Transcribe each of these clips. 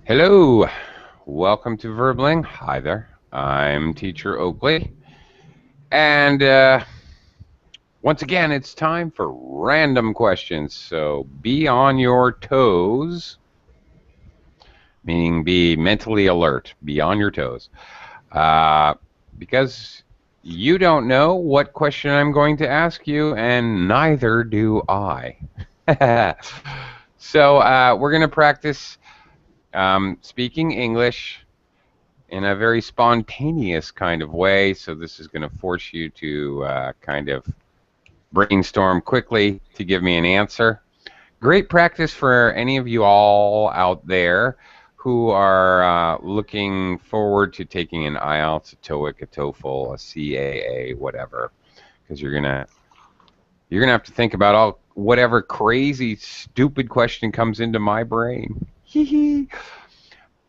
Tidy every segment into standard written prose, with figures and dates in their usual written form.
Hello, welcome to Verbling. Hi there, I'm Teacher Oakley, and once again, it's time for random questions. So be on your toes, meaning be mentally alert, be on your toes, uh, because you don't know what question I'm going to ask you, and neither do I. So we're going to practice speaking English in a very spontaneous kind of way. So this is going to force you to kind of brainstorm quickly to give me an answer. Great practice for any of you all out there who are looking forward to taking an IELTS, a TOEIC, a TOEFL, a CAA, whatever, because you're gonna have to think about all whatever crazy, stupid question comes into my brain.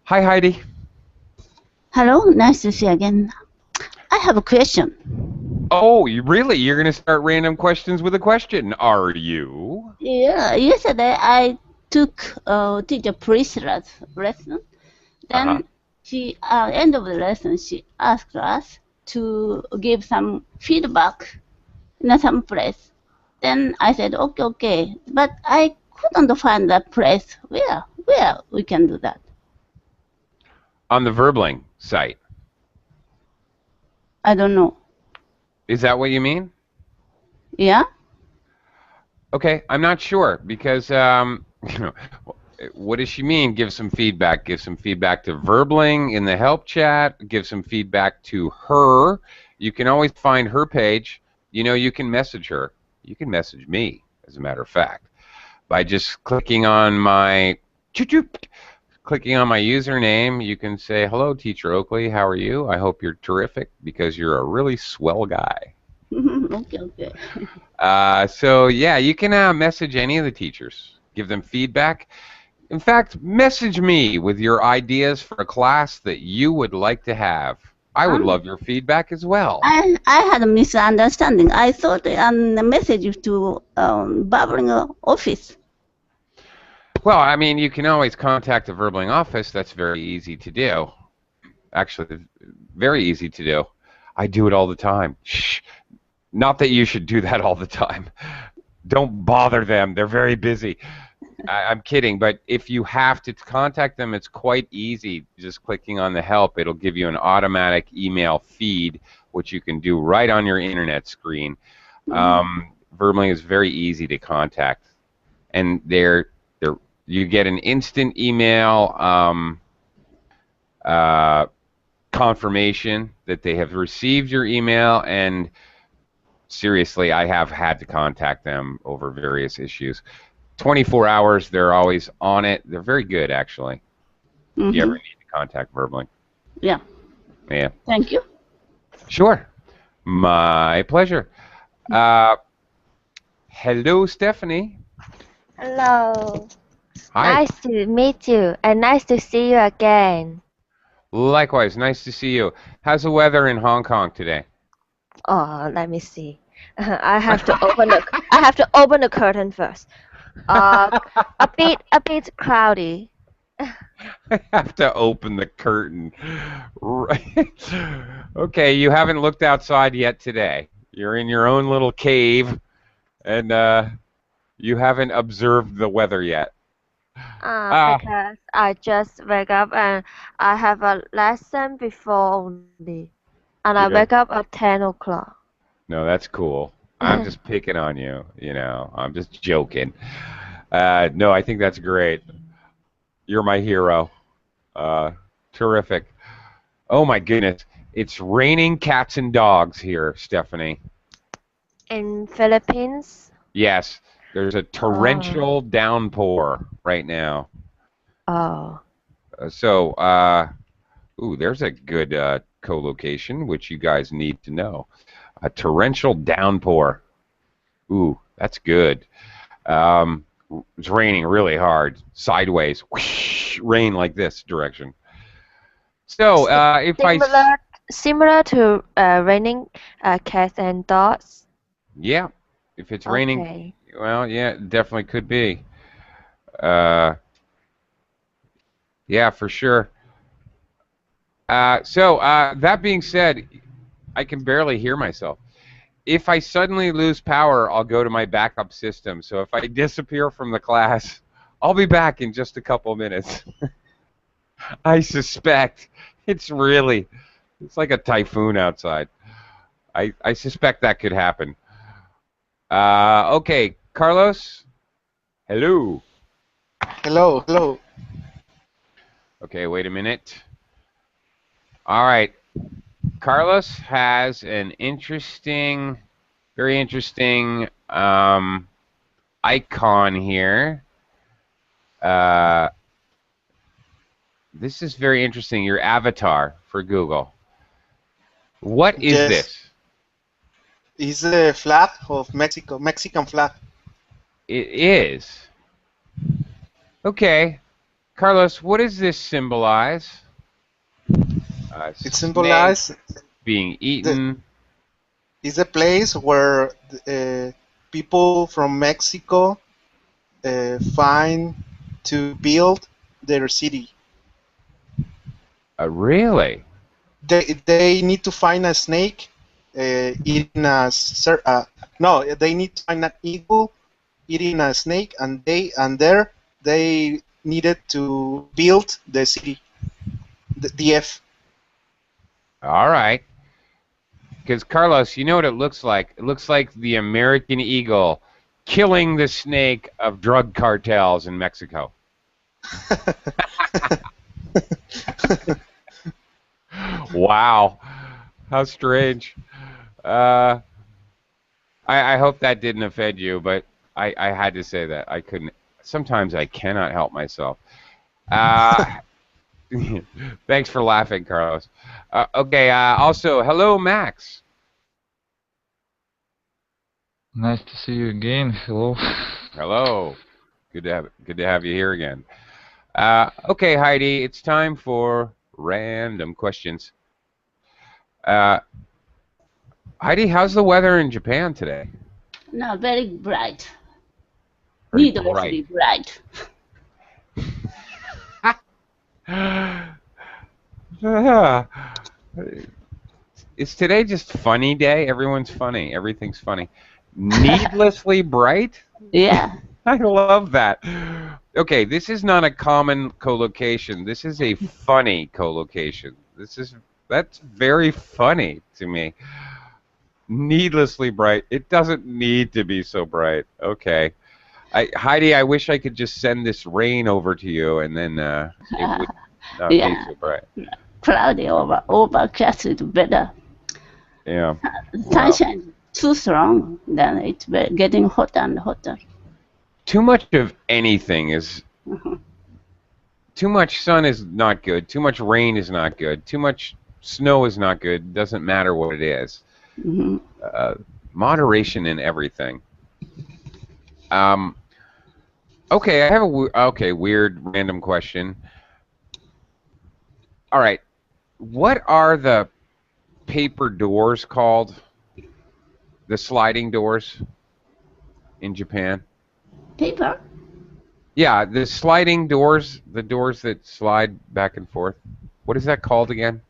Hi, Heidi. Hello, nice to see you again. I have a question. Oh, you're going to start random questions with a question, are you? Yeah, yesterday I took teacher Priscilla's lesson. Uh-huh. Then end of the lesson, she asked us to give some feedback in some place. Then I said, okay, okay. But I couldn't find that place. Where we can do that? On the Verbling site. I don't know. Is that what you mean? Yeah? Okay, I'm not sure because what does she mean? Give some feedback. Give some feedback to Verbling in the help chat. Give some feedback to her. You can always find her page. You know, you can message her. You can message me, as a matter of fact, by just clicking on my clicking on my username. You can say, hello, Teacher Oakley. How are you? I hope you're terrific because you're a really swell guy. Okay, okay. So yeah, you can message any of the teachers, give them feedback. In fact, message me with your ideas for a class that you would like to have. I would love your feedback as well. I had a misunderstanding. I thought a message to Bubbling office. Well, I mean, you can always contact the Verbling office. That's very easy to do. Actually, very easy to do. I do it all the time. Shh. Not that you should do that all the time. Don't bother them. They're very busy. I'm kidding, but if you have to contact them, it's quite easy. Just clicking on the help, it'll give you an automatic email feed, which you can do right on your internet screen. Verbling is very easy to contact, and you get an instant email confirmation that they have received your email, and seriously, I have had to contact them over various issues. 24 hours, they're always on it. They're very good, actually. If you ever need to contact Verbling. Yeah. Yeah. Thank you. Sure. My pleasure. Hello, Stephanie. Hello. Hi. Nice to meet you and nice to see you again. Likewise, nice to see you. How's the weather in Hong Kong today? Oh, let me see. I have to open the curtain first. A bit cloudy. I have to open the curtain. Right. Okay, you haven't looked outside yet today. You're in your own little cave, and you haven't observed the weather yet. Ah, Because I just wake up and I have a lesson before only. And I yeah. wake up at 10 o'clock. No, that's cool. I'm just picking on you, you know. I'm just joking. No, I think that's great. You're my hero. Uh, Terrific. Oh my goodness. It's raining cats and dogs here, Stephanie. In Philippines, Yes, there's a oh, torrential downpour right now. oh, Ooh, there's a good co-location, which you guys need to know. A torrential downpour. Ooh, that's good. Um, it's raining really hard, sideways, whoosh, rain like this direction. So, si- if similar to raining cats and dogs. yeah, if it's raining, Okay. well, yeah, it definitely could be. Uh, Yeah, for sure. That being said, I can barely hear myself. If I suddenly lose power, I'll go to my backup system. So if I disappear from the class, I'll be back in just a couple minutes. I suspect it's like a typhoon outside. I suspect that could happen. Okay, Carlos. Hello. Hello, hello. Okay, wait a minute. All right. Carlos has an interesting, very interesting icon here. This is very interesting. Your avatar for Google. What is Yes, this? it's the flag of Mexico, Mexican flag. It is. Okay. Carlos, what does this symbolize? It Snake symbolizes being eaten. it's a place where people from Mexico find to build their city. Really? They need to find a snake eating no, they need to find an eagle eating a snake, and there they needed to build the city, the F. All right. Because, Carlos, you know what it looks like? It looks like the American eagle killing the snake of drug cartels in Mexico. Wow. How strange. I hope that didn't offend you, but I had to say that. I couldn't. Sometimes I cannot help myself. Thanks for laughing, Carlos. Okay, also, hello, Max. Nice to see you again. Hello. Hello. Good to have you here again. Okay, Heidi, it's time for random questions. Heidi, how's the weather in Japan today? No, very bright. Very Needlessly bright. Is today just funny day? Everyone's funny. Everything's funny. Needlessly bright? Yeah. I love that. Okay, this is not a common collocation. This is a funny collocation. That's very funny to me. Needlessly bright. It doesn't need to be so bright. Okay. Heidi, I wish I could just send this rain over to you, and then it would not be Yeah. so bright. Cloudy overcast is better. Yeah. Sunshine is too strong, then it's getting hotter and hotter. Too much of anything is. Too much sun is not good. Too much rain is not good. Too much snow is not good. Doesn't matter what it is. Mhm. Moderation in everything. Okay, I have a weird random question. All right, what are the paper doors called? The sliding doors in Japan? Paper? Yeah, the sliding doors, the doors that slide back and forth. What is that called again?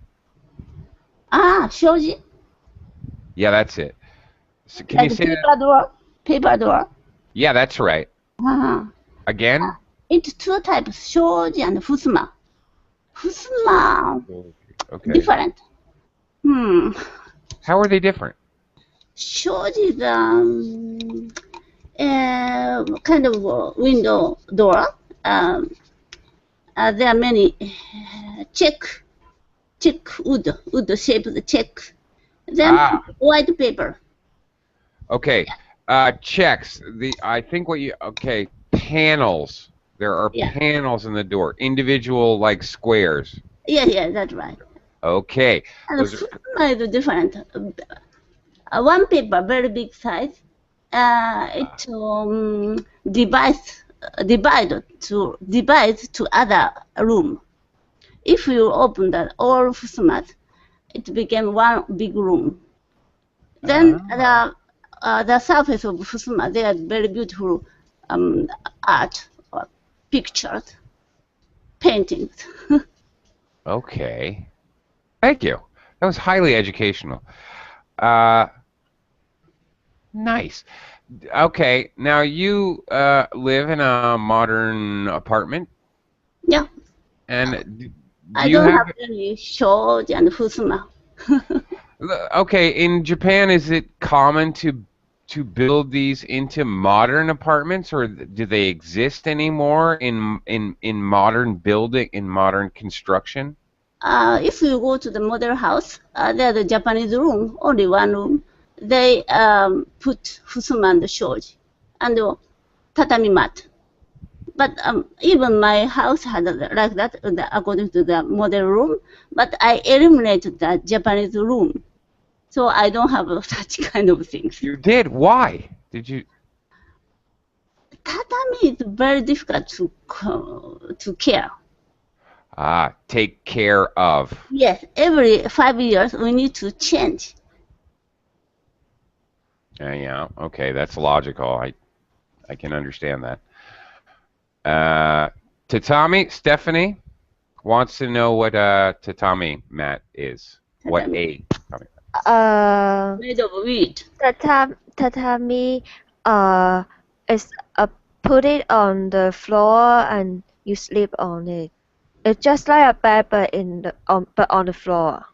Shoji. Yeah, that's it. So can Like you say that? paper door. Paper door. Yeah, that's right. Uh-huh. Again? It's two types, shoji and fusuma. Fusuma, Okay. different. How are they different? Shoji is kind of window door. There are many check wood shaped check. Then white paper. Okay. Checks. Panels. There are panels in the door. Individual like squares. Yeah, that's right. Okay. And Those are, fusuma is different. One paper, very big size. It divide to other room. If you open that all fusumas, it became one big room. Then the surface of fusuma, they are very beautiful art or pictures paintings. Okay. Thank you. That was highly educational. Nice. Okay. Now you live in a modern apartment, Yeah, and do I you don't have? have any shoji and fusuma. Okay, in Japan, is it common to build these into modern apartments, or do they exist anymore in modern building, in modern construction? If you go to the model house, there's a Japanese room, only one room. They put fusuma and shoji and tatami mat. But even my house had like that according to the model room. But I eliminated the Japanese room, so I don't have such kind of things. You did. Why did you? Tatami is very difficult to care. Take care of. Yes, every 5 years we need to change. Yeah. Okay, that's logical. I can understand that. Tatami, Stephanie wants to know what a tatami mat is. What Tatami. a tatami. Made of wood. Tatami is put it on the floor and you sleep on it. It's just like a bed but on the floor.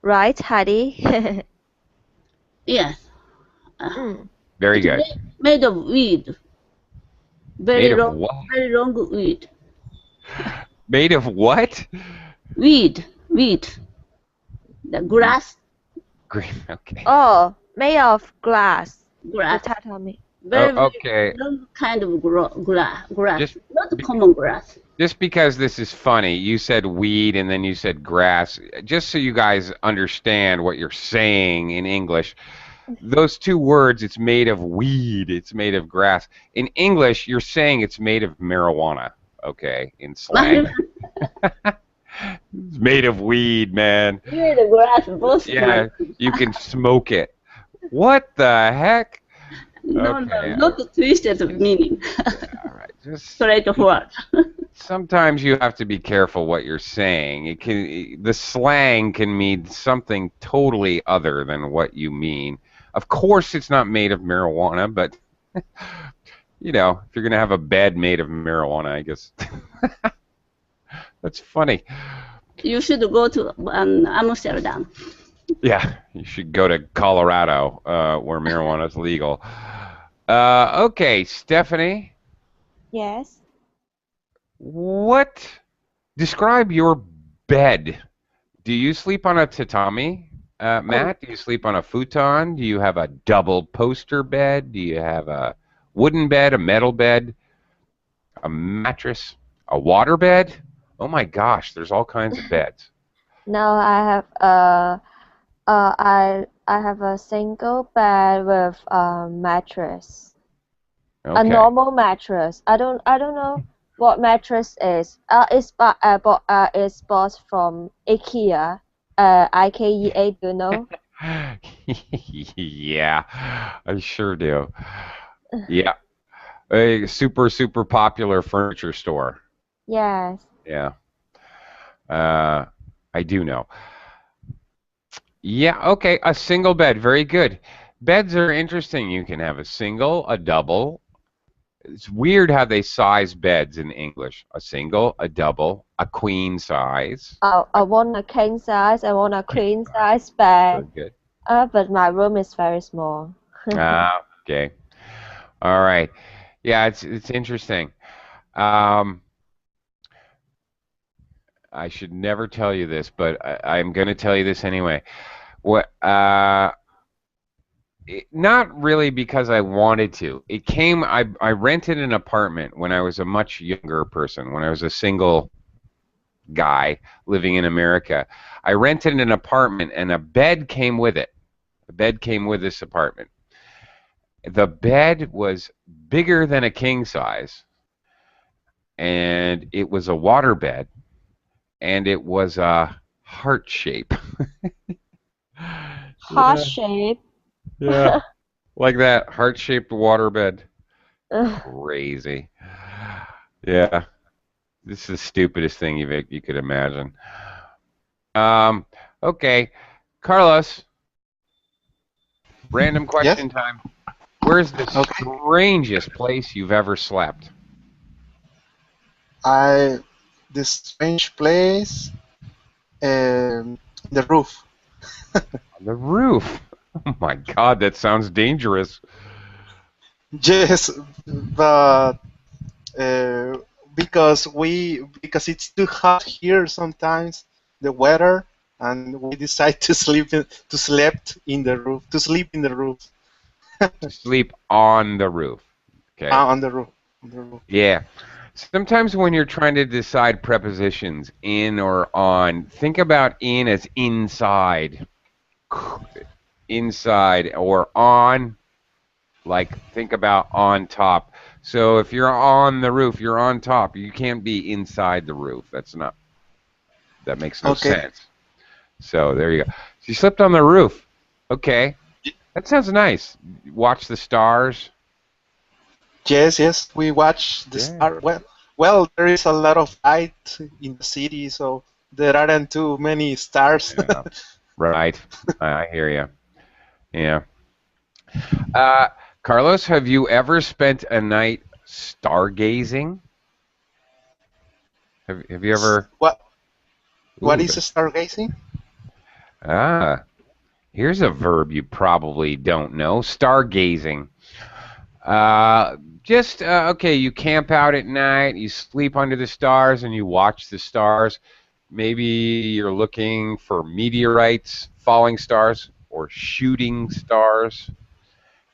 Right, Heidi? Yes. Very It's good. Made of wood. Made of what? Very long wood. Made of what? Weed. The grass. Green. Okay. Oh, made of glass. The Grass. tatami. Very, Oh, okay. very long kind of grass. Just- Not common grass. Just because this is funny, you said weed and then you said grass. Just so you guys understand what you're saying in English, those two words, it's made of weed, it's made of grass. In English, you're saying it's made of marijuana, okay, in slang. It's made of weed, man. Weed, grass, both. Yeah, you can smoke it. What the heck? No, Okay. not twisted meaning. All right, just Straightforward. sometimes you have to be careful what you're saying. The slang can mean something totally other than what you mean. Of course, it's not made of marijuana, but you know, if you're gonna have a bed made of marijuana, I guess that's funny. You should go to Amsterdam. Yeah, you should go to Colorado, where marijuana is legal. Okay, Stephanie, Yes. describe your bed. Do you sleep on a tatami mat? Do you sleep on a futon? Do you have a double poster bed? Do you have a wooden bed, a metal bed, a mattress, a water bed? Oh my gosh, there's all kinds of beds. Now I have a single bed with a mattress. A Okay. normal mattress. I don't know what mattress is. It's bought from IKEA. IKEA, do you know? Yeah, I sure do. Yeah, a super popular furniture store. Yes. Yeah, I do know. Yeah, okay, a single bed, very good. Beds are interesting. You can have a single, a double. It's weird how they size beds in English. A single, a double, a queen size. I want a king size. I want a queen size bed. Good. But my room is very small. Okay. All right. Yeah, it's interesting. I should never tell you this, but I'm going to tell you this anyway. What? Not really because I wanted to. It came. I rented an apartment when I was a much younger person. When I was a single guy living in America, I rented an apartment, and a bed came with it. A bed came with this apartment. The bed was bigger than a king size, and it was a water bed, and it was a heart shape. Heart shape. Yeah, like that heart-shaped water bed. Ugh. Crazy. Yeah. This is the stupidest thing you could imagine. Okay, Carlos. Random Yes. question time. Where's the Okay. strangest place you've ever slept? This strange place, the roof. On the roof. Oh my God, that sounds dangerous. Yes, but because it's too hot here sometimes, the weather, and we decide to sleep in the roof, to sleep in the roof. To sleep on the roof. Okay. On the roof. On the roof. Yeah. Sometimes when you're trying to decide prepositions, in or on, think about in as inside. Inside, or on, like think about on top. So if you're on the roof, you're on top. You can't be inside the roof. That makes no sense. So there you go. So you slept on the roof. Okay. That sounds nice. Watch the stars. Yes, we watch the star. Well, there is a lot of light in the city, so there aren't too many stars. Yeah. Right. I hear you. Yeah. Carlos, have you ever spent a night stargazing? Have you ever? What is stargazing? Here's a verb you probably don't know. Stargazing. Okay, you camp out at night, you sleep under the stars, and you watch the stars. Maybe you're looking for meteorites, falling stars, or shooting stars.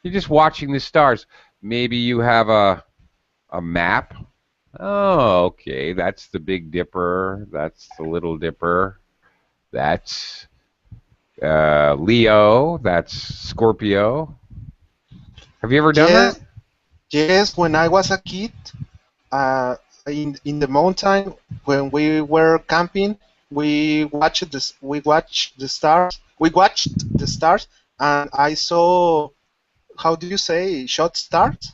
You're just watching the stars. Maybe you have a map. Oh, okay, that's the Big Dipper. That's the Little Dipper. That's Leo. That's Scorpio. Have you ever done that? Yes, when I was a kid, in the mountain when we were camping, we watched the stars. We watched the stars, and I saw. How do you say shot stars?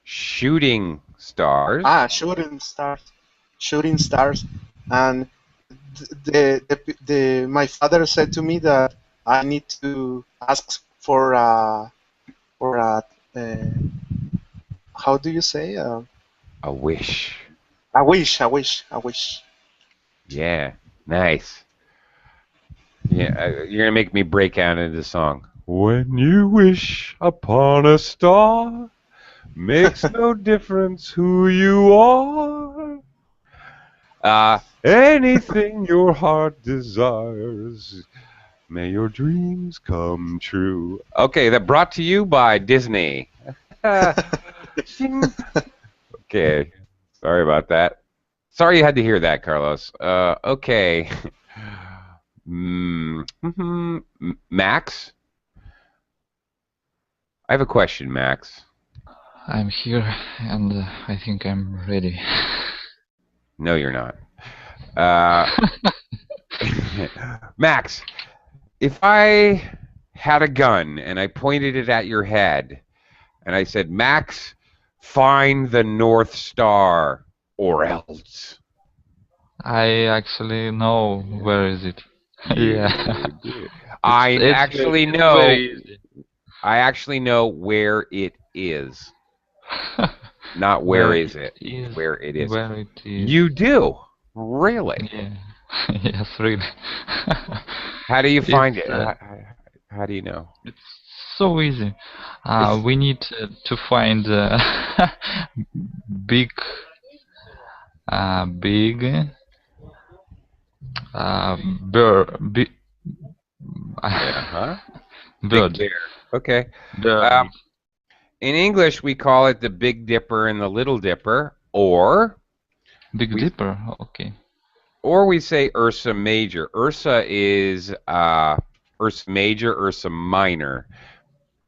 Shooting stars. Shooting stars. Shooting stars, and my father said to me that I need to ask for a how do you say a wish. A wish. Yeah, nice. Yeah, you're gonna make me break out into the song. When you wish upon a star, makes no difference who you are. Anything your heart desires, may your dreams come true. Okay, that brought to you by Disney. Okay, sorry about that. Sorry you had to hear that, Carlos. Okay. Max? I have a question, Max. I'm here, and I think I'm ready. No, you're not. Max, if I had a gun and I pointed it at your head and I said, Max, find the North Star or else. I actually know where is it. Yeah. I actually know where it is. Not where is it. Where it is. Where it is. You do? Really? Yeah. Yes, really. How do you find it? How do you know? It's so easy. We need to find big bird. Bird. Big bear. Okay. In English, we call it the Big Dipper and the Little Dipper, or Big Dipper. Okay. Or we say Ursa Major. Ursa is Ursa Major, Ursa Minor.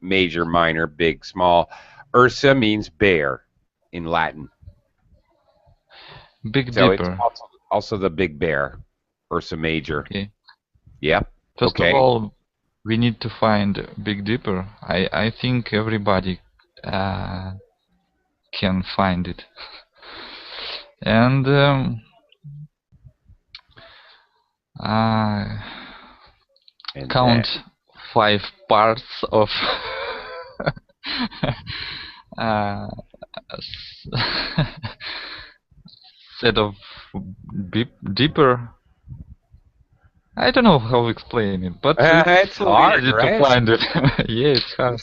Major, minor, big, small. Ursa means bear in Latin. Big Dipper. It's also the big bear, Ursa Major. Okay. Yep. First of all, we need to find Big Dipper. I think everybody can find it. And I And count then- 5 parts of s- set of dipper. I don't know how to explain it, but It's so hard, easy right? to find it. Yeah, it's hard.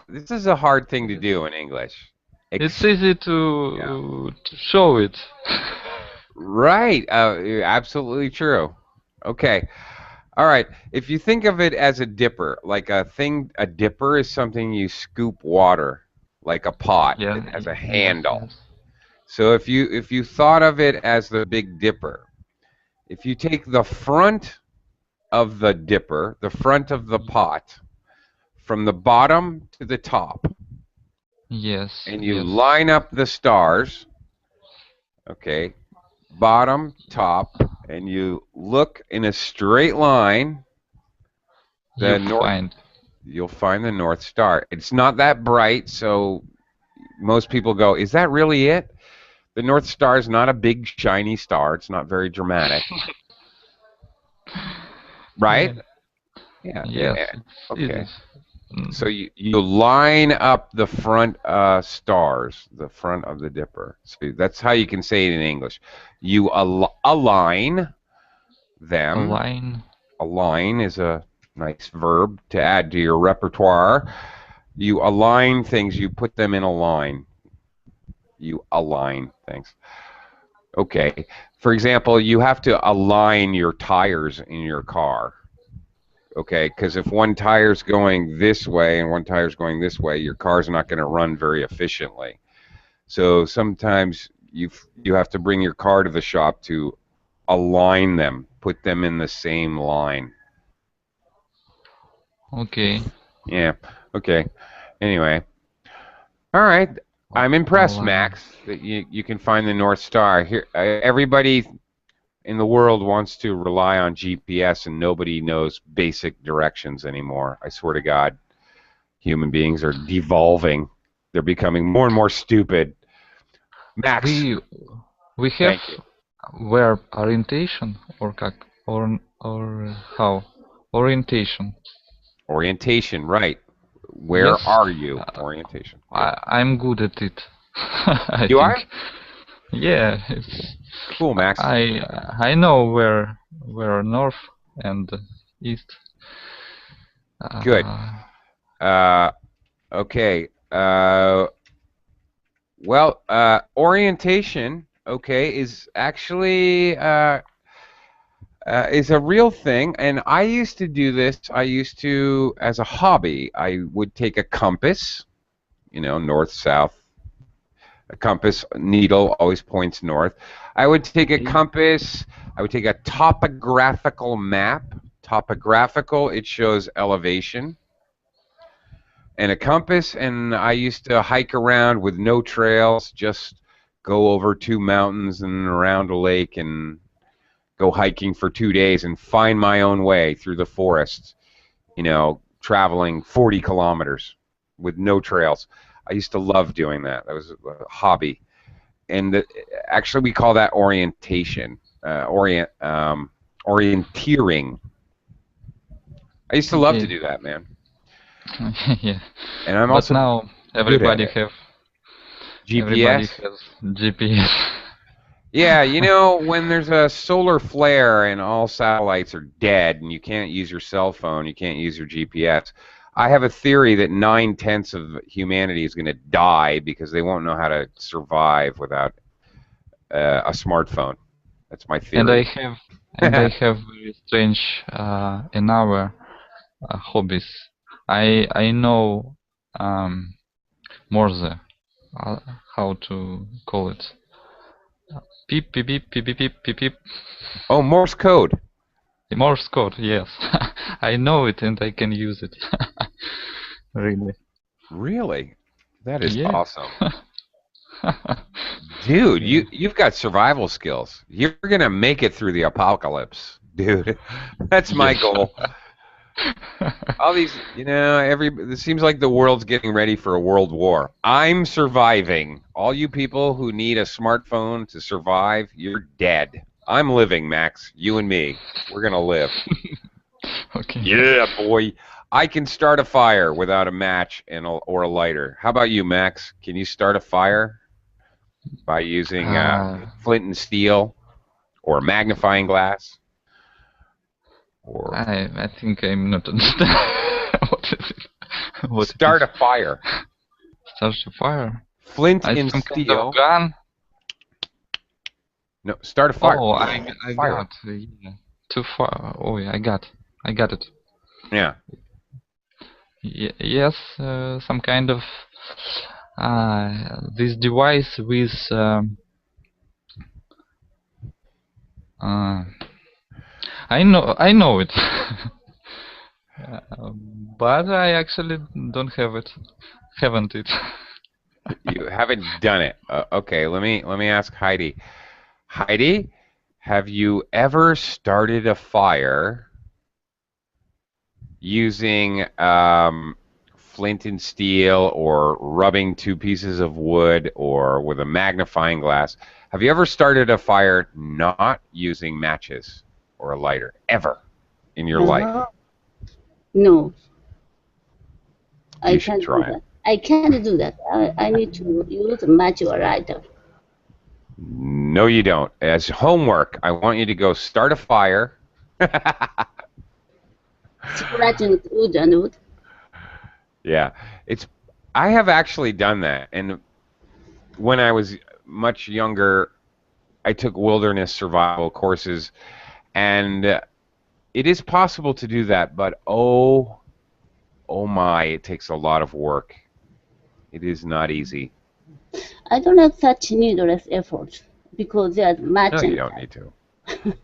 This is a hard thing to do in English. It's easy to show it. Right. Absolutely true. Okay. All right. If you think of it as a dipper, like a dipper is something you scoop water, like a pot Yeah, that has a yes, handle. yes. So if you thought of it as the Big Dipper, if you take the front of the dipper, the front of the pot, from the bottom to the top, Yes, and you yes. line up the stars, okay, bottom, top, and you look in a straight line, you'll find the North Star. It's not that bright, so most people go, is that really it? The North Star is not a big shiny star. It's not very dramatic. Right? Yeah. Yes, yeah. it's Okay. easy. Mm. So you line up the front stars, the front of the dipper. So that's how you can say it in English. You align them. Align. Align is a nice verb to add to your repertoire. You align things, you put them in a line. You align things. Okay. For example, you have to align your tires in your car. Okay, because if one tire's going this way and one tire's going this way, your car's not going to run very efficiently. So sometimes you have to bring your car to the shop to align them, put them in the same line. Okay. Yeah. Okay. Anyway. All right. I'm impressed, Align. Max, that you can find the North Star. Here, everybody in the world wants to rely on GPS, and nobody knows basic directions anymore. I swear to God, human beings are devolving. They're becoming more and more stupid. Max, We have Thank you. where orientation or how orientation. orientation, right? Where Yes. are you? Orientation. I'm good at it. I You think. are? Yeah, it's Cool, Max. I know where north and east. Good. Okay. Well, orientation, okay, is actually is a real thing, and I used to do this. I used to, as a hobby, I would take a compass, north, south. A compass needle always points north. I would take a compass. I would take a topographical map. Topographical, it shows elevation. And a compass, and I used to hike around with no trails, just go over 2 mountains and around a lake and go hiking for 2 days and find my own way through the forest, traveling 40 kilometers with no trails. I used to love doing that. That was a hobby. And actually we call that orientation, orienteering. I used to love to do that, man. Yeah. And I'm But also now everybody it. have everybody GPS. has GPS. Yeah, when there's a solar flare and all satellites are dead and you can't use your cell phone, you can't use your GPS, I have a theory that 9/10 of humanity is going to die because they won't know how to survive without a smartphone. That's my theory. And I have very strange in our hobbies. I know Morse, how to call it. Beep beep beep beep beep beep beep beep. Oh, Morse code. Morse code, yes. I know it and I can use it. Really. Really? That is Yeah. awesome. Dude, you've got survival skills. You're going to make it through the apocalypse, dude. That's my Yes. goal. All these, it seems like the world's getting ready for a world war. I'm surviving. All you people who need a smartphone to survive, you're dead. I'm living, Max. You and me. We're going to live. Okay. Yeah, boy. I can start a fire without a match or a lighter. How about you, Max? Can you start a fire by using flint and steel or a magnifying glass? Or I think I'm not understand. What is it? What start is a fire. Start a fire. Flint I and some kind steel. of gun. No, start a fire. Oh, I Fire. got. Yeah. Too far. Oh, yeah, I got it. Yeah. Yes, some kind of this device with I know it. But I actually don't have it. Haven't it? You haven't done it. Okay, let me ask Heidi. Heidi, have you ever started a fire using flint and steel or rubbing two pieces of wood or with a magnifying glass? Have you ever started a fire not using matches or a lighter ever in your life? No. I You should can't try do it. that. I can't do that. I need to use a match or lighter. No, you don't. As homework, I want you to go start a fire. Scratching wood and wood. Yeah, I have actually done that, and when I was much younger, I took wilderness survival courses, and it is possible to do that, but oh my, it takes a lot of work. It is not easy. I don't like such needless effort because there's No, matching. you don't need to.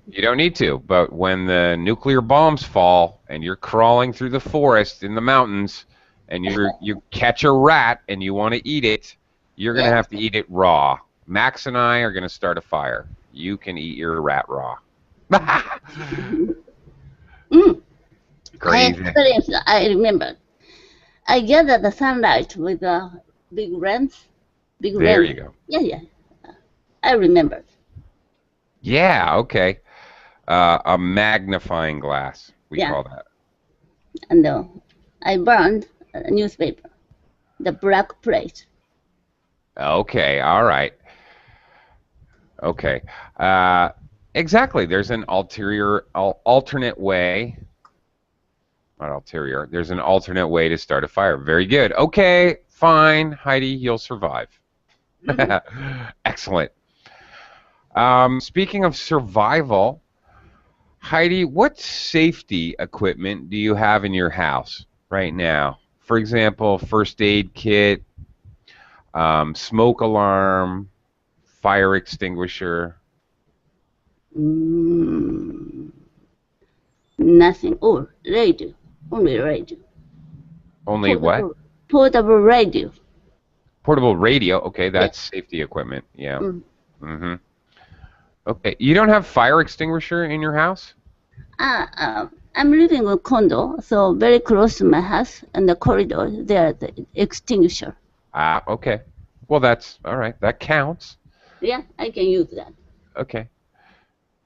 You don't need to, but when the nuclear bombs fall and you're crawling through the forest in the mountains and you catch a rat and you want to eat it, you're going to have to eat it raw. Max and I are going to start a fire. You can eat your rat raw. Crazy. I remember. I gathered the sunlight with a big lens. There you go. Yeah. I remember. Yeah, okay. A magnifying glass, we call that. And I burned a newspaper, the black plate. Okay, all right. Okay. Exactly. There's an alternate way. Not ulterior. There's an alternate way to start a fire. Very good. Okay, fine, Heidi, you'll survive. Excellent. Speaking of survival, Heidi, what safety equipment do you have in your house right now? For example, first aid kit, smoke alarm, fire extinguisher. Nothing. Oh, radio. Only radio. Only what? Portable radio. Portable radio. Okay, that's safety equipment. Yeah. Mm-hmm. Okay. You don't have fire extinguisher in your house? I'm living in a condo, so very close to my house, and the corridor, there's the extinguisher. Okay. Well, that's all right. That counts. Yeah, I can use that. Okay.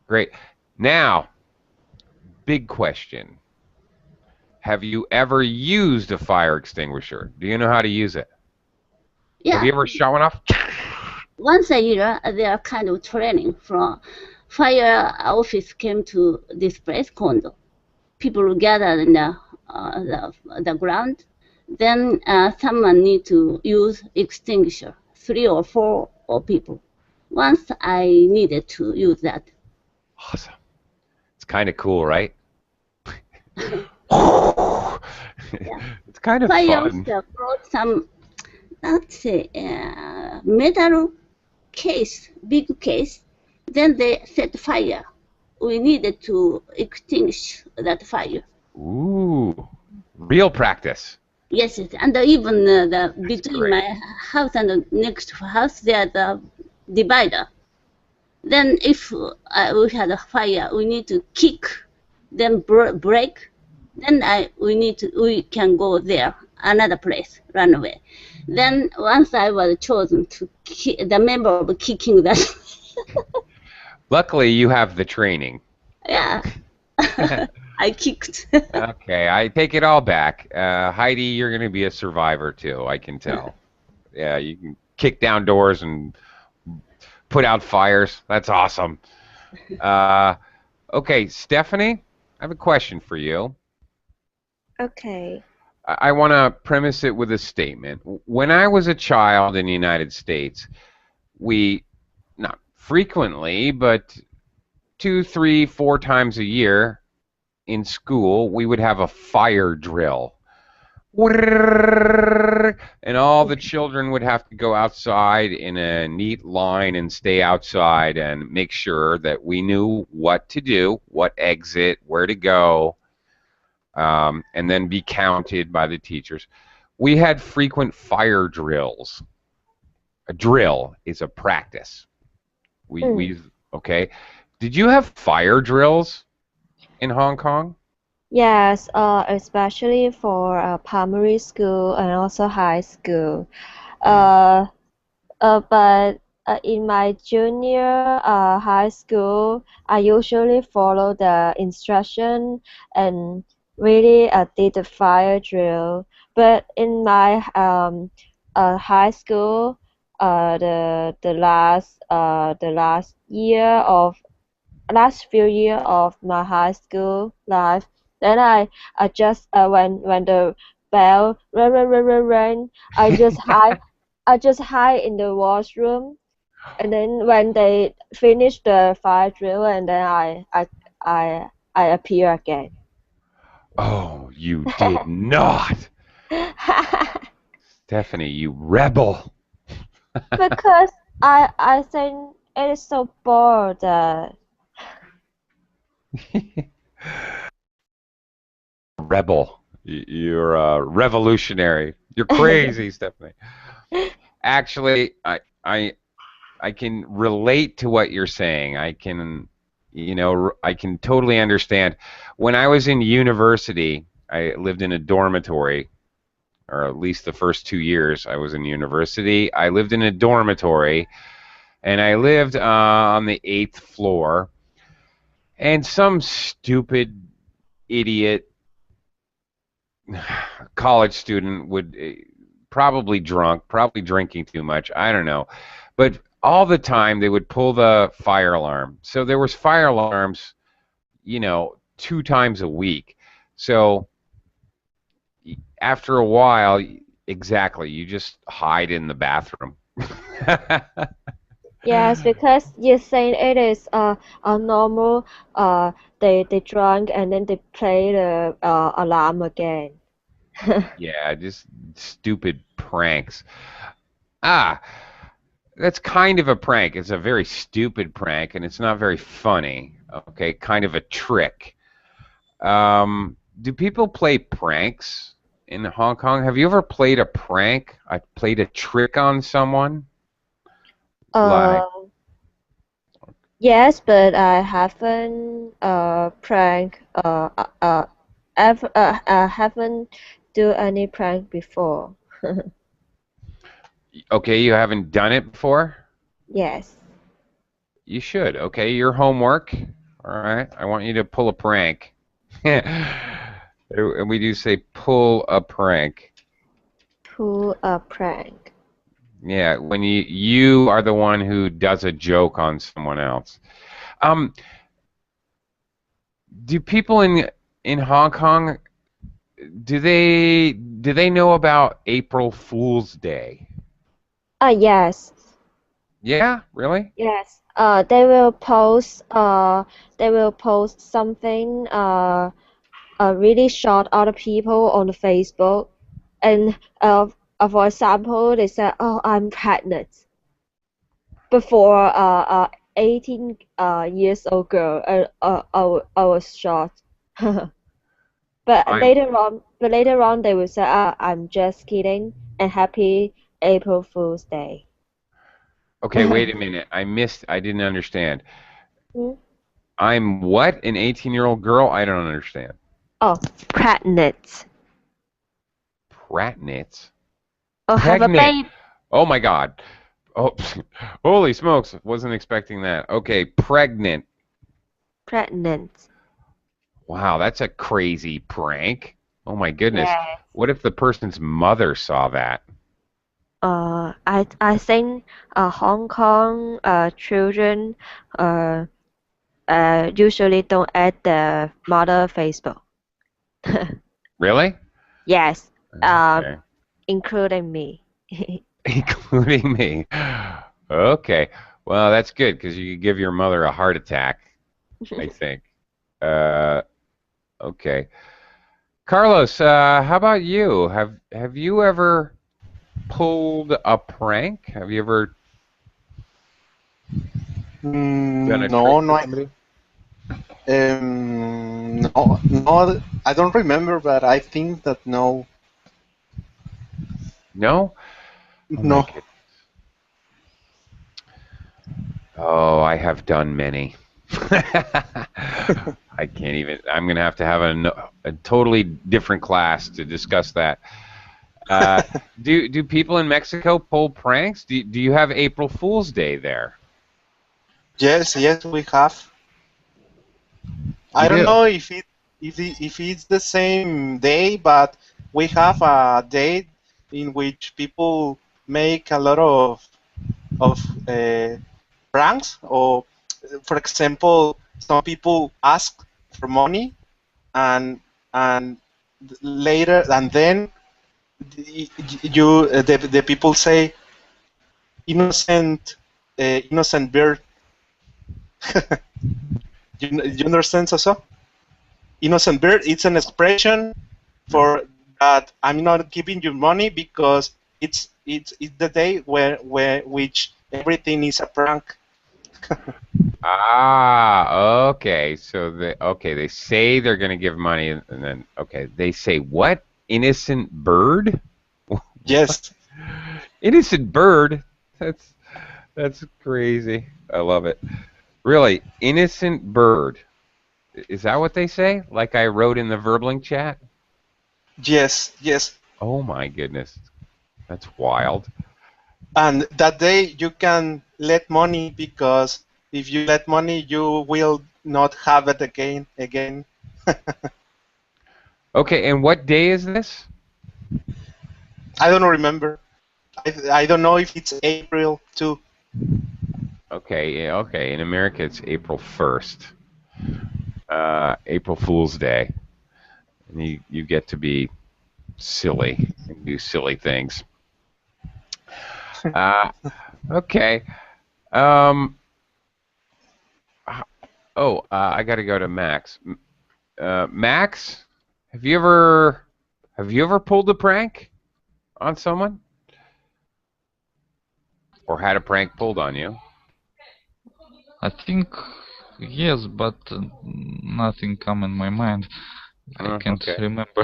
Great. Now, big question. Have you ever used a fire extinguisher? Do you know how to use it? Yeah. Have you ever shot one off? Once a year, there are kind of training from fire office came to this place, condo. People gather in the ground. Then someone need to use extinguisher, 3 or 4 people. Once I needed to use that. Awesome. It's kind of cool, right? It's kind of Fire fun. officer brought some, let's say, metal case, big case. Then they set fire. We needed to extinguish that fire. Ooh, real practice. Yes, and even between great. my house and the next house, there's a divider. Then if we had a fire, we need to kick, then break, Then we can go there, another place, run away. Then once I was chosen to the member of kicking that. Luckily, you have the training. Yeah, I kicked. Okay, I take it all back. Heidi, you're going to be a survivor too, I can tell. Yeah, you can kick down doors and put out fires. That's awesome. Okay, Stephanie, I have a question for you. Okay. I want to premise it with a statement. When I was a child in the United States, we, not frequently, but 2, 3, 4 times a year in school, we would have a fire drill. And all the children would have to go outside in a neat line and stay outside and make sure that we knew what to do, what exit, where to go, and then be counted by the teachers. We had frequent fire drills. A drill is a practice. Okay. Did you have fire drills in Hong Kong? Yes, especially for primary school and also high school. But in my junior high school, I usually follow the instruction and really did the fire drill. But in my high school, the last few year of my high school life, then I just when the bell rang, I just hide in the washroom, and then when they finish the fire drill, and then I appear again. Oh, you did not. Stephanie, you rebel. Because I think it is so bored. Rebel. You're a revolutionary. You're crazy, Stephanie. Actually, I can relate to what you're saying. I can totally understand. When I was in university, I lived in a dormitory, or at least the first 2 years I was in university. I lived in a dormitory, and I lived on the 8th floor, and some stupid idiot college student would probably drunk, probably drinking too much, I don't know, but all the time they would pull the fire alarm. So there was fire alarms, 2 times a week. So after a while, exactly, you just hide in the bathroom. Yes, because you think it is a normal they drunk and then they play the alarm again. Yeah, just stupid pranks. Ah, that's kind of a prank. It's a very stupid prank, and it's not very funny. Okay, kind of a trick. Do people play pranks in Hong Kong? Have you ever played a prank? I played a trick on someone? Like, Yes, but I haven't prank I haven't do any prank before. okay, you haven't done it before? Yes. You should. Okay, your homework. All right, I want you to pull a prank. And we do say pull a prank. Pull a prank. Yeah, when you are the one who does a joke on someone else. Do people in Hong Kong, do they know about April Fool's Day? Yes. Yeah, really? Yes. They will post something really short other people on the Facebook, and for example they say, oh, I'm pregnant before 18 years old girl. I was shocked. But later on they will say, I'm just kidding and happy April Fool's Day. Okay, wait a minute. I didn't understand. Hmm? I'm what? An 18-year-old girl? I don't understand. Oh, pregnant. Pratnitz. Oh, have a Pregnant. baby. Oh my God. Oh, holy smokes! Wasn't expecting that. Okay, pregnant. Pregnant. Wow, that's a crazy prank. Oh my goodness. Yeah. What if the person's mother saw that? I think Hong Kong children usually don't add their mother Facebook. Really? Yes, Okay. including me. Including me. Okay. Well, that's good because you could give your mother a heart attack, I think. Uh, okay. Carlos, how about you? Have you ever pulled a prank? Have you ever done a trick No, for no, somebody? no, no. I don't remember, but I think that no, No? Oh my no. goodness. Oh, I have done many. I can't even. I'm going to have a totally different class to discuss that. Do people in Mexico pull pranks? Do you have April Fool's Day there? Yes, yes, we have. I You don't do. know if it's the same day, but we have a day in which people make a lot of pranks. Or, for example, some people ask for money, and and later and then the people say innocent innocent bird. You understand, so? Innocent bird. It's an expression for that I'm not giving you money because it's the day where which everything is a prank. Ah, okay. They say they're going to give money, and then okay, they say what? Innocent bird? Yes, Innocent bird? That's that's crazy. I love it. Really, innocent bird. Is that what they say? Like I wrote in the Verbling chat? yes, yes. Oh my goodness. That's wild. And that day you can let money because if you let money, you will not have it again. Okay, and what day is this? I don't remember. I don't know if it's April too. Okay, yeah, okay. In America, it's April 1st, April Fool's Day, and you get to be silly and do silly things. Uh, okay. Um, I got to go to Max. Max, have you ever pulled a prank on someone or had a prank pulled on you? I think yes, but nothing come in my mind. I can't Okay. remember.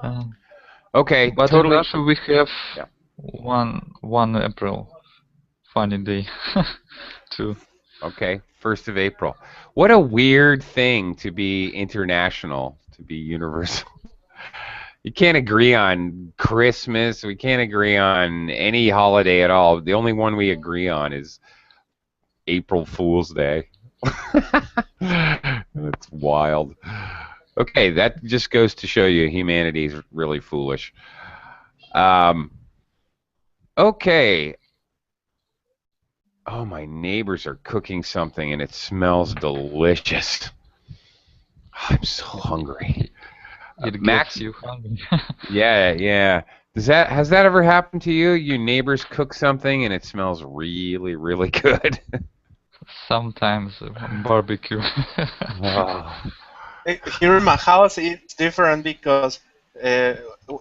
Uh, Okay, but in totally. Russia we have Yeah. one April funny day too. Okay, 1st of April. What a weird thing to be international, to be universal. You can't agree on Christmas. We can't agree on any holiday at all. The only one we agree on is April Fool's Day. That's wild. Okay, that just goes to show you humanity is really foolish. Okay. Oh, my neighbors are cooking something and it smells delicious. I'm so hungry. It Max, gets you hungry. yeah. Has that ever happened to you? Your neighbors cook something and it smells really, really good. Sometimes barbecue. Oh. Here in my house, it's different because uh,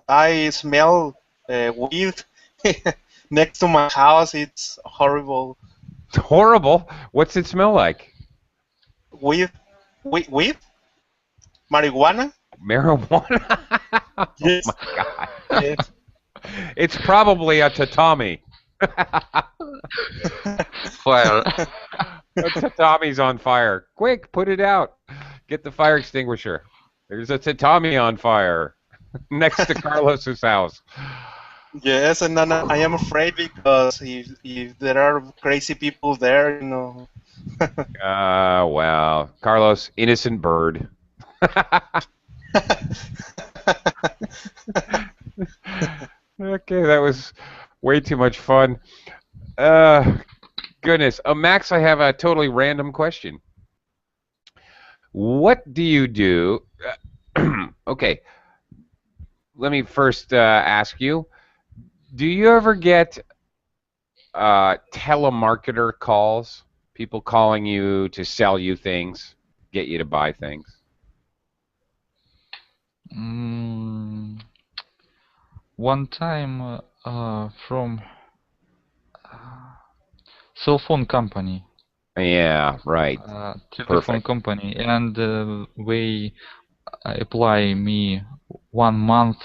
I smell weed next to my house. It's horrible. Horrible. What's it smell like? Weed, weed, marijuana. Marijuana. Oh Yes, my God. yes. It's probably a tatami. Fire. A tatami's on fire. Quick, put it out. Get the fire extinguisher. There's a tatami on fire next to Carlos's house. Yes, and then I am afraid because if there are crazy people there, you know. Well, Carlos, innocent bird. Okay, that was way too much fun. Goodness. Max, I have a totally random question. What do you do? Okay, let me first ask you, do you ever get telemarketer calls? People calling you to sell you things, get you to buy things? One time from cell phone company, Yeah, right. telephone Perfect. company, and they apply me 1 month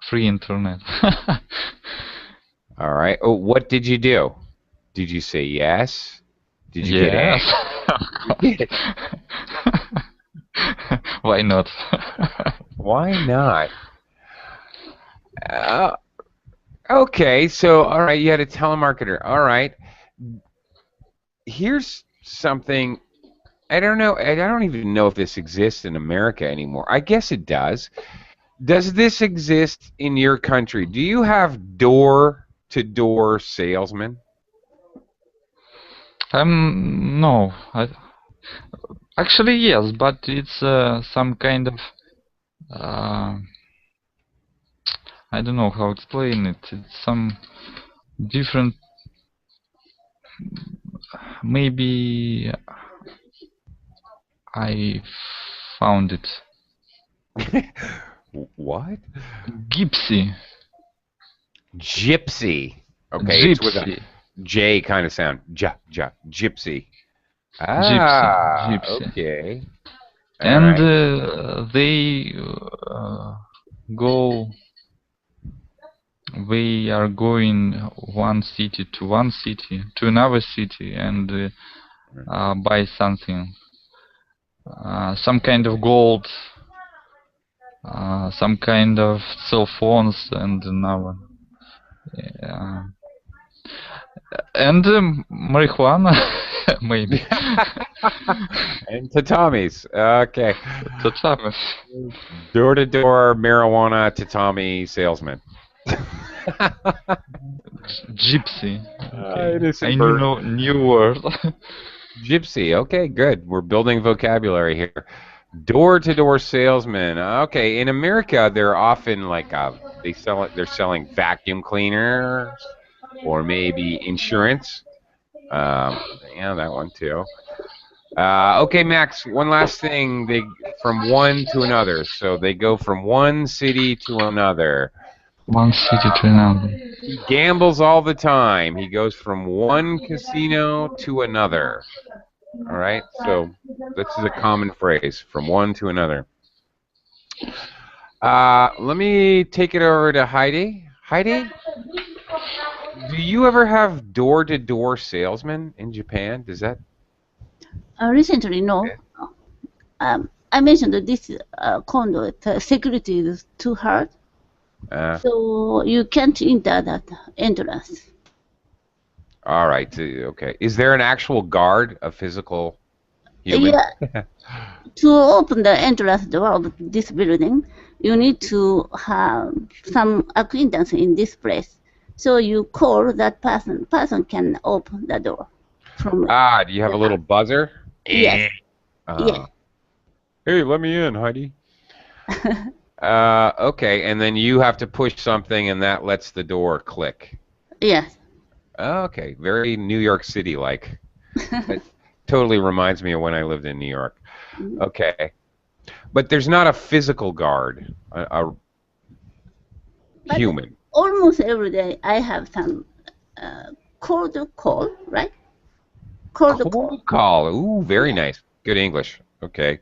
free internet. All right. Oh, what did you do? Did you say yes? Did you get Yes. angry? Why not? Why not? Okay, so all right, you had a telemarketer. All right. Here's something. I don't know. I don't even know if this exists in America anymore. I guess it does. Does this exist in your country? Do you have door-to-door salesmen? No. Actually, yes, but it's some kind of I don't know how to explain it. It's some different. Maybe I found it. What? Gypsy. Gypsy. Okay, it's with a Gypsy. J kind of sound. Gypsy. Gypsy. Okay. All And right. they go. We are going one city to another city, and buy something. Some kind of gold, some kind of cell phones, and another. And marijuana, maybe. And tatamis. Okay. Tatamis. Door-to-door marijuana tatami salesman. Gypsy. Okay. innocent I bird. know new word. Gypsy. Okay, good. We're building vocabulary here. Door-to-door salesman. Okay, in America, they're often like they're selling vacuum cleaners or maybe insurance. Yeah, that one too. Okay, Max. One last thing. They from one to another. So they go from one city to another. One city to another. He gambles all the time. He goes from one casino to another. All right. So this is a common phrase, from one to another. Let me take it over to Heidi. Heidi, do you ever have door-to-door salesmen in Japan? Does that? Recently, no. I mentioned that this condo, the security is too hard, so you can't enter that entrance. All right. Okay. Is there an actual guard, a physical human? Yeah. To open the entrance door of this building, you need to have some acquaintance in this place. So you call that person. Person can open the door. From do you have a little buzzer? Yes. Yes. Hey, let me in, Heidi. Okay, and then you have to push something, and that lets the door click. Yes. Okay, very New York City-like. It totally reminds me of when I lived in New York. Okay, but there's not a physical guard, a human. Almost every day, I have some cold call, right? Cold call. Ooh, very nice. Good English. Okay.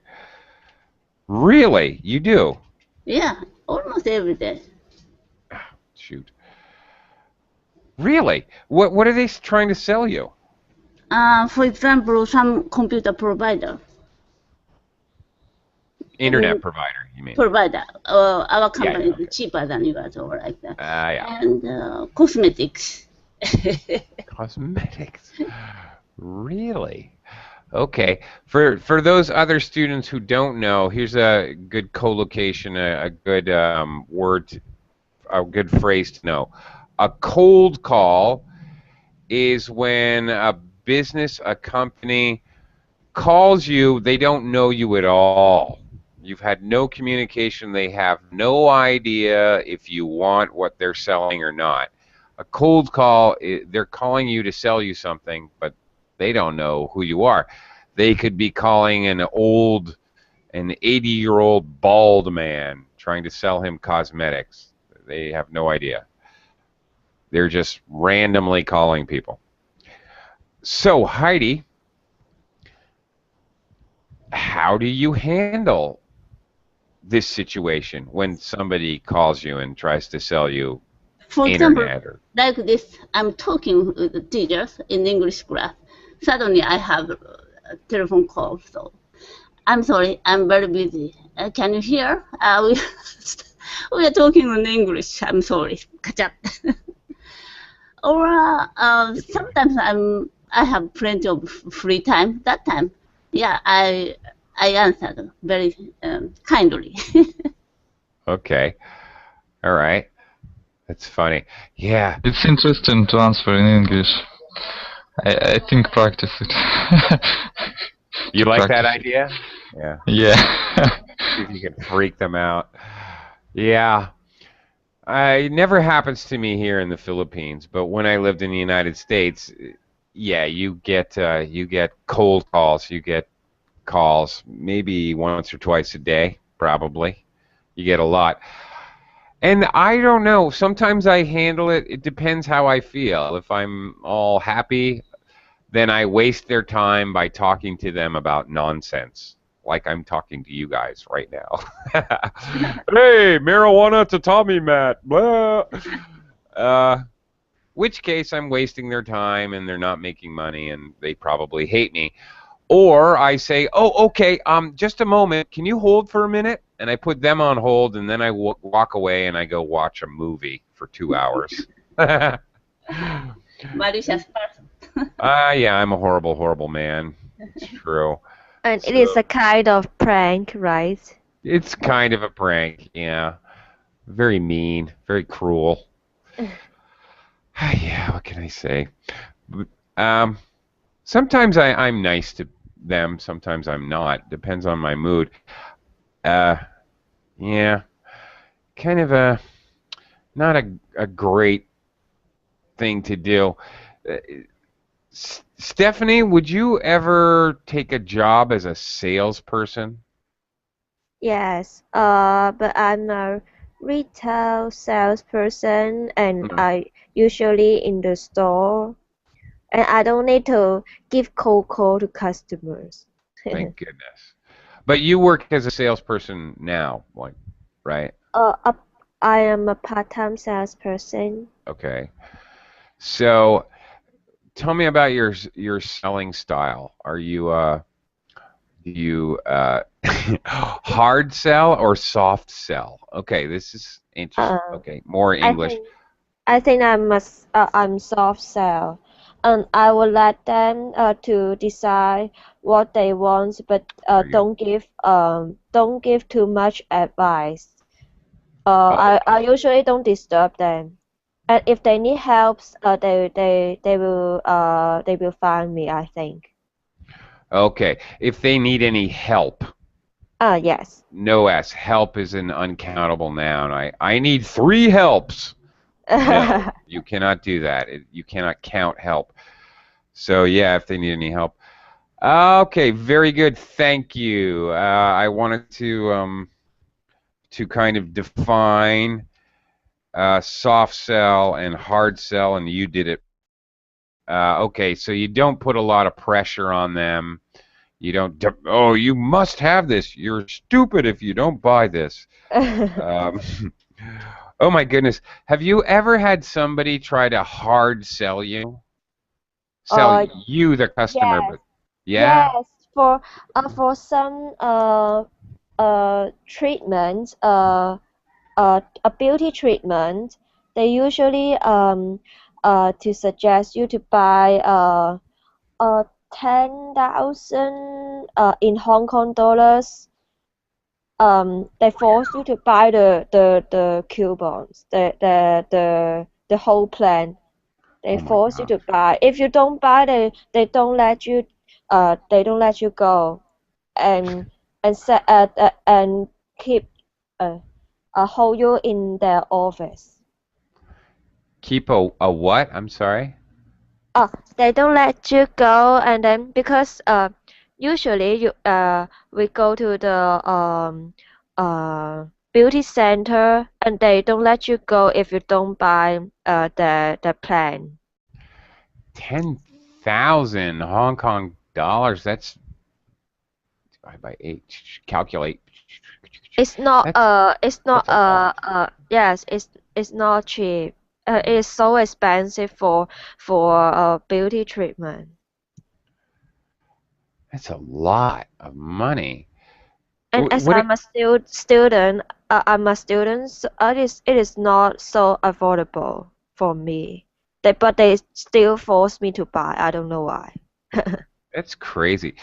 Really? You do? Yeah, almost every day. Shoot. Really? What are they trying to sell you? For example, some computer provider. Internet provider, you mean? provider. Our company okay. is cheaper than yours, or like that. Yeah. And cosmetics. Cosmetics. Really? Okay. For those other students who don't know, here's a good collocation, a good word, a good phrase to know. A cold call is when a business, a company calls you, they don't know you at all. You've had no communication. They have no idea if you want what they're selling or not. A cold call, they're calling you to sell you something, but they don't know who you are. They could be calling an 80-year-old bald man trying to sell him cosmetics. They have no idea. They're just randomly calling people. So, Heidi, how do you handle this situation when somebody calls you and tries to sell you For example, internet? Or like this, I'm talking with the teachers in English class. Suddenly I have a telephone call, so I'm sorry, I'm very busy. Can you hear? We are talking in English. I'm sorry. Kachat. Or sometimes I have plenty of free time. That time, yeah, I answered very kindly. okay, all right, that's funny. Yeah, It's interesting to answer in English. I think practice it. you like that practice it. idea? Yeah. Yeah. See if you can freak them out. Yeah. It never happens to me here in the Philippines, but when I lived in the United States, yeah, you get cold calls, you get calls maybe once or twice a day, probably. You get a lot. And I don't know, sometimes I handle it, it depends how I feel. If I'm all happy, then I waste their time by talking to them about nonsense, like I'm talking to you guys right now. Hey, marijuana tatami mat. Blah. Which case I'm wasting their time and they're not making money and they probably hate me. Or I say, oh, okay, just a moment. Can you hold for a minute? And I put them on hold, and then I walk away and I go watch a movie for 2 hours. Malicious person. Yeah, I'm a horrible, horrible man. It's true. And it is a kind of prank, right? It's kind of a prank, yeah. Very mean, very cruel. Yeah, what can I say? Sometimes I'm nice to them, sometimes I'm not. Depends on my mood. Yeah, kind of not a great thing to do. Stephanie, would you ever take a job as a salesperson? Yes. But I'm a retail salesperson, and Mhm. I usually in the store, and I don't need to give cold call to customers. Thank goodness. But you work as a salesperson now, like, right? uh, I am a part-time salesperson. Okay. So tell me about your selling style. Are you do you hard sell or soft sell? Okay, this is interesting. Uh, Okay, more I English. think I'm soft sell, and I will let them to decide what they want, but Very good. don't give too much advice. Oh, I usually don't disturb them, and if they need help, they will find me, I think. okay. If they need any help, Yes. no S. Help is an uncountable noun. I need 3 helps. No, you cannot do that. You cannot count help. So yeah, if they need any help. Okay, very good. Thank you. I wanted to kind of define soft sell and hard sell, and you did it. Okay, so you don't put a lot of pressure on them. You don't. Oh, you must have this. You're stupid if you don't buy this. Um, oh my goodness. Have you ever had somebody try to hard sell you? Sell uh, you, the customer, yes. but yeah. Yes, for some treatment, a beauty treatment, they usually to suggest you to buy 10,000 in Hong Kong dollars. They force you to buy the coupons, the whole plan. They Oh my force you gosh. to buy. If you don't buy, they don't let you go, and and keep hold you in their office. Keep a what? I'm sorry. Oh, they don't let you go, and then because usually we go to the beauty center, and they don't let you go if you don't buy the plan. 10,000 Hong Kong dollars. That's divided by 8. Calculate. It's not That's a lot. yes, it's not cheap. It's so expensive for beauty treatment. That's a lot of money. And as What? I'm a student, so it is not so affordable for me. But they still force me to buy. I don't know why. That's crazy.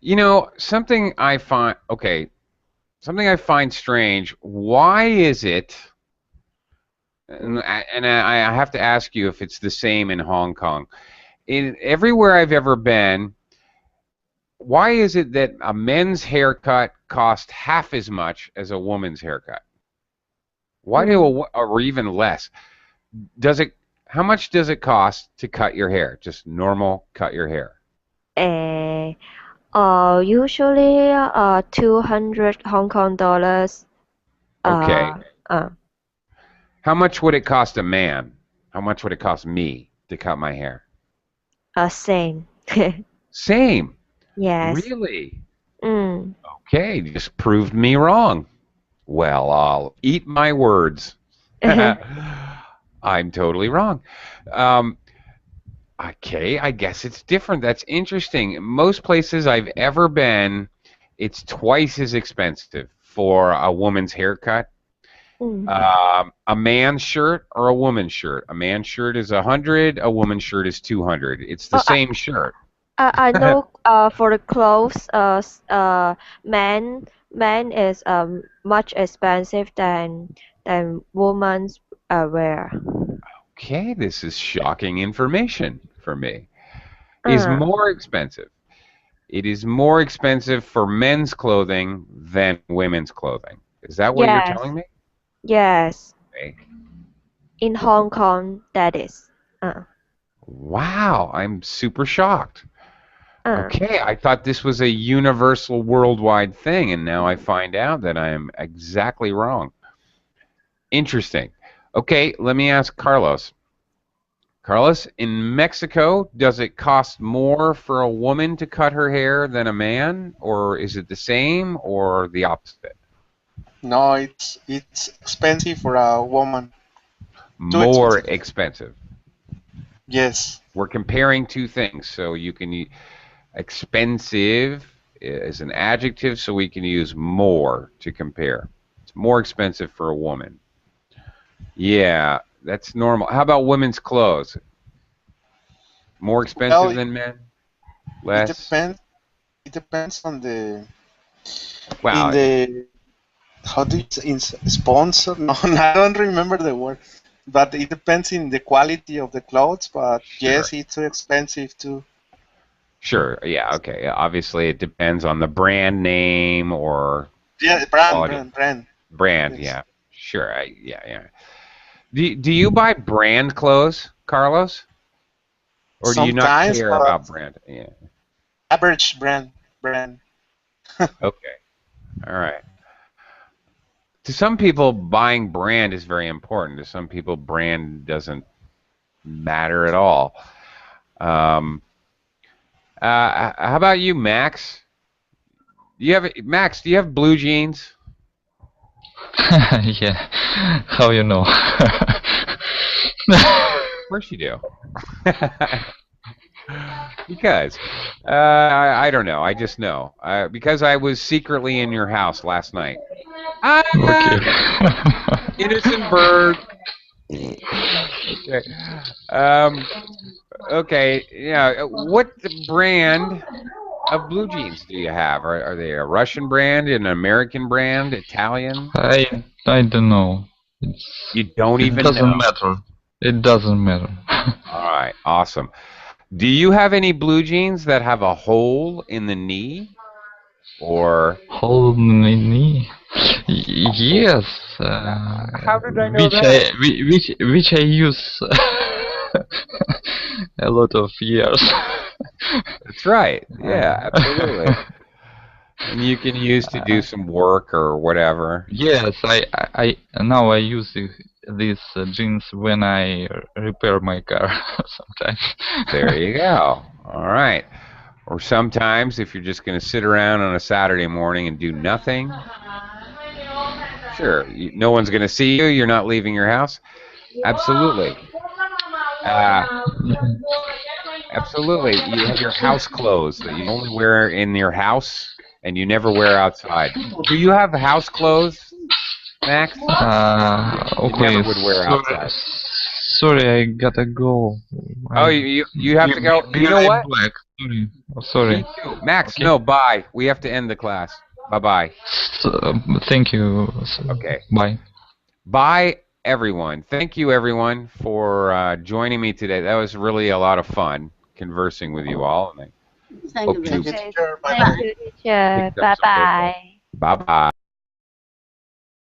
You know, something I find strange. Why is it? And I have to ask you if it's the same in Hong Kong. In everywhere I've ever been, why is it that a men's haircut costs half as much as a woman's haircut? Why or even less? How much does it cost to cut your hair? Just normal cut your hair. Usually 200 Hong Kong dollars. Okay. Uh, How much would it cost a man? How much would it cost me to cut my hair? Same. Same. Yes. Really? Mm. Okay, just proved me wrong. Well, I'll eat my words. I'm totally wrong. Okay, I guess it's different. That's interesting. Most places I've ever been, it's twice as expensive for a woman's haircut. A man's shirt or a woman's shirt. A man's shirt is 100. A woman's shirt is 200. It's the same shirt. I know for the clothes, man is much expensive than women's wear. Okay, this is shocking information for me. Is more expensive. It is more expensive for men's clothing than women's clothing. Is that what you're telling me? Yes. Okay. In Hong Kong, that is. Wow, I'm super shocked. Okay, I thought this was a universal worldwide thing, and now I find out that I am exactly wrong. Interesting. Okay, let me ask Carlos. Carlos, in Mexico, does it cost more for a woman to cut her hair than a man, or is it the same, or the opposite? No, it's expensive for a woman. More expensive. Yes. We're comparing two things, so you can expensive is an adjective, so we can use more to compare. It's more expensive for a woman. Yeah, that's normal. How about women's clothes? More expensive than men? Less? It depends on the. Wow. In the. How do you say, sponsor? No, I don't remember the word. But it depends in the quality of the clothes. But sure. Yes, it's too expensive too. Sure. Yeah. Okay. Obviously, it depends on the brand name or. Yeah, brand. Brand. Yes. Yeah. Sure. Yeah. Do you buy brand clothes, Carlos? Or do you not care about brand? Yeah. Average brand. Okay. All right. To some people, buying brand is very important. To some people, brand doesn't matter at all. How about you, Max? Max, do you have blue jeans? Yeah. How you know? Of course you do. Because I don't know. I just know because I was secretly in your house last night. Ah, Okay. innocent bird. Okay. Okay. Yeah. What brand of blue jeans do you have? Are they a Russian brand, an American brand, Italian? I don't know. You don't It even doesn't know. matter. It doesn't matter. All right. Awesome. Do you have any blue jeans that have a hole in the knee? Or Hold me knee. Yes. how did I know Which that? which I use a lot of years. That's right. Yeah, absolutely. And you can use to do some work or whatever. Yes, I now I use these jeans when I repair my car sometimes. There you go. All right. Or sometimes if you're just going to sit around on a Saturday morning and do nothing, sure, no one's going to see you. You're not leaving your house. Absolutely. Absolutely. You have your house clothes that you only wear in your house and you never wear outside. Do you have house clothes, Max? Okay. never would wear outside. Sorry, I gotta go. Oh, you have to go. You know what? Black. Sorry. Oh, sorry. Me too. Max, Okay. no, bye. We have to end the class. Bye-bye. Thank you. Okay. Bye. Bye, everyone. Thank you, everyone, for joining me today. That was really a lot of fun conversing with you all. And I Thank hope you you very much. Teacher, bye-bye. Thank you, teacher. picked up Bye some vocab. bye. Bye-bye.